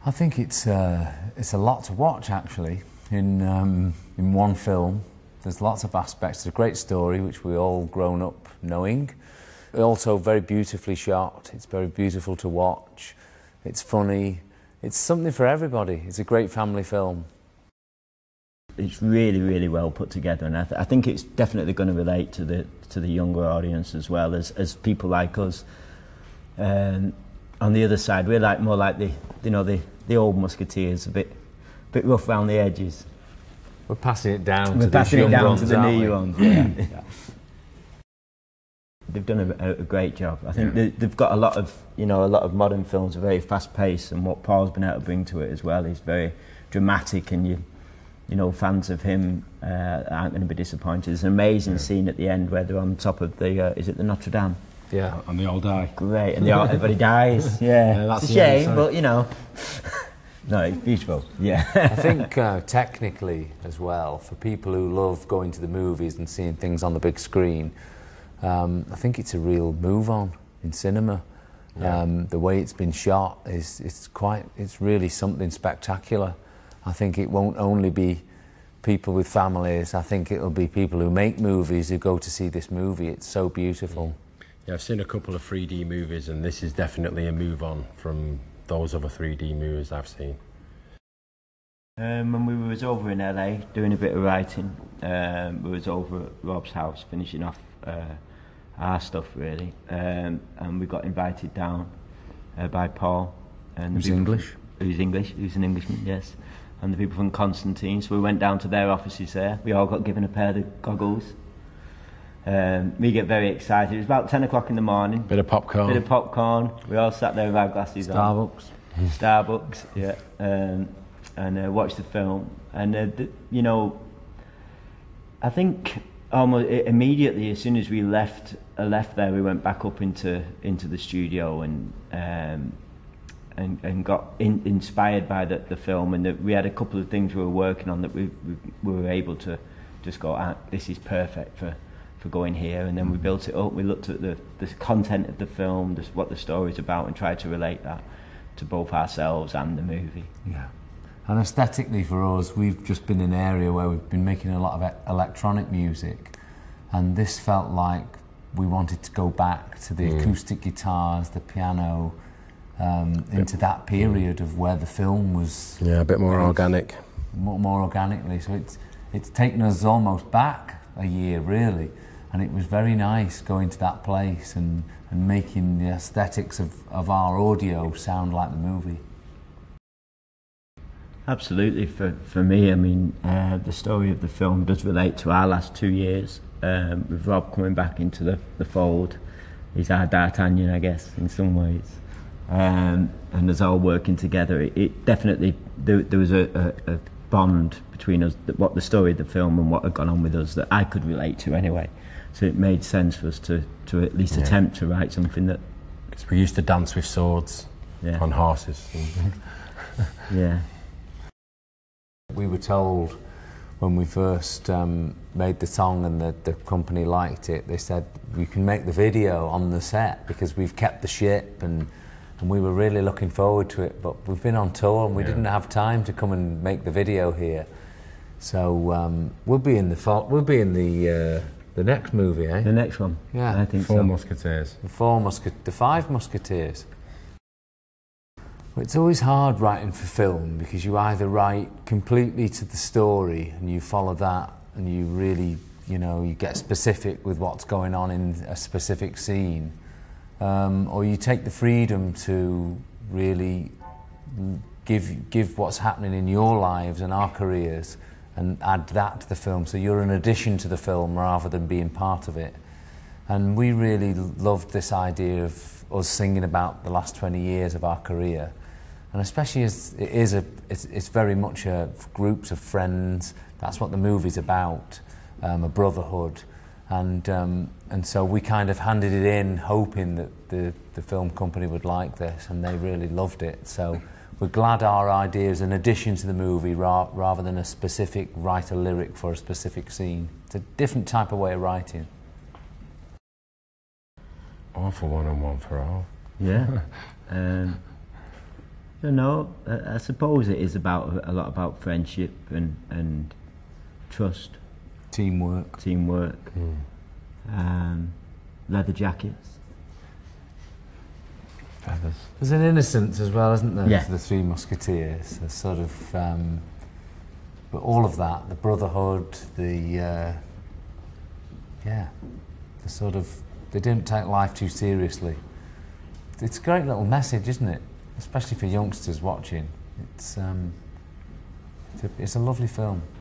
I think it's a lot to watch actually in one film. There's lots of aspects. It's a great story which we all grown up knowing. Also very beautifully shot. It's very beautiful to watch. It's funny. It's something for everybody. It's a great family film. It's really, really well put together, and I think it's definitely going to relate to the younger audience as well as people like us. On the other side, we're more like the old Musketeers, a bit rough around the edges. We're passing it down to the new ones. Yeah. Yeah. They've done a great job. I think they've got a lot of modern films are very fast paced, and what Paul's been able to bring to it as well is very dramatic, and fans of him aren't going to be disappointed. There's an amazing scene at the end where they're on top of is it the Notre Dame? Yeah, and they all die. Great, and everybody dies. Yeah, that's it's a shame, but no, it's beautiful. Yeah, I think technically as well, for people who love going to the movies and seeing things on the big screen, I think it's a real move on in cinema. Yeah. The way it's been shot it's really something spectacular. I think it won't only be people with families. I think it'll be people who make movies who go to see this movie. It's so beautiful. Yeah, I've seen a couple of 3D movies, and this is definitely a move on from those other 3D movies I've seen. When we was over in LA doing a bit of writing, we was over at Rob's house finishing off our stuff really, and we got invited down by Paul. And Who's English? Who's English? Who's an Englishman? Yes. And the people from Constantine. So we went down to their offices there. We all got given a pair of goggles. We get very excited. It was about 10 o'clock in the morning. Bit of popcorn. We all sat there with our glasses on. Starbucks, yeah. And watched the film. And, I think almost immediately as soon as we left there, we went back up into the studio and got inspired by the film, and that we had a couple of things we were working on that we were able to just go, this is perfect for going here, and then we built it up. We looked at the content of the film, what the story's about, and tried to relate that to both ourselves and the movie. Yeah. And aesthetically for us, we've just been in an area where we've been making a lot of electronic music, and this felt like we wanted to go back to the acoustic guitars, the piano, into that period of where the film was... Yeah, a bit more organic. More organically. So it's taken us almost back a year, really. And it was very nice going to that place and making the aesthetics of our audio sound like the movie. Absolutely. For me, I mean, the story of the film does relate to our last 2 years, with Rob coming back into the fold. He's our D'Artagnan, I guess, in some ways. And us all working together, it definitely there was a bond between us, what the story of the film and what had gone on with us that I could relate to anyway. So it made sense for us to at least attempt to write something that... Because we used to dance with swords on horses. Yeah. We were told when we first made the song and the company liked it, they said, we can make the video on the set because we've kept the ship, and we were really looking forward to it, but we've been on tour and we didn't have time to come and make the video here. So we'll be in the next movie, eh? The next one. Yeah. I think Four Musketeers. The Five Musketeers. Well, it's always hard writing for film because you either write completely to the story and you follow that and you really, you get specific with what's going on in a specific scene, or you take the freedom to really give what's happening in your lives and our careers and add that to the film, so you're an addition to the film rather than being part of it. And we really loved this idea of us singing about the last 20 years of our career, and especially as it's very much groups of friends. That's what the movie's about, a brotherhood, and so we kind of handed it in hoping that the film company would like this, and they really loved it. So we're glad our idea is an addition to the movie rather than a specific write a lyric for a specific scene. It's a different type of way of writing. All for one and one for all. Yeah. don't know. I suppose it is about a lot about friendship and trust, Teamwork. Leather jackets. Feathers. There's an innocence as well, isn't there, Yeah. to the Three Musketeers? A sort of, but all of that, the brotherhood, the sort of, they didn't take life too seriously. It's a great little message, isn't it? Especially for youngsters watching. It's a lovely film.